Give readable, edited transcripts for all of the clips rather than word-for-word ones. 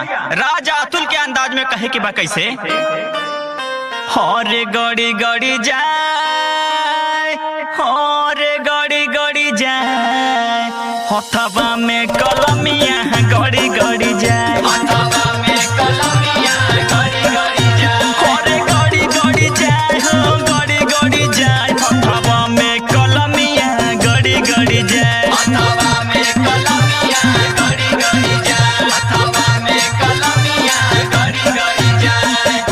राजा अतुल के अंदाज में कहे कि बा कैसे हरे गड़ी गड़ी जाए, हरे गड़ी गड़ी जाए, हथवा में कलमिया गड़ी गड़ी जाए, हथवा में कलमिया गड़ी गड़ी जाए, हरे गड़ी गड़ी जाए, हो गड़ी गड़ी जाए, हथवा में कलमिया गड़ी गड़ी जाए, हथवा में कलमिया गड़ी गड़ी जाए, हथवा में कलमिया गड़ी गड़ी जाए।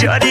जरी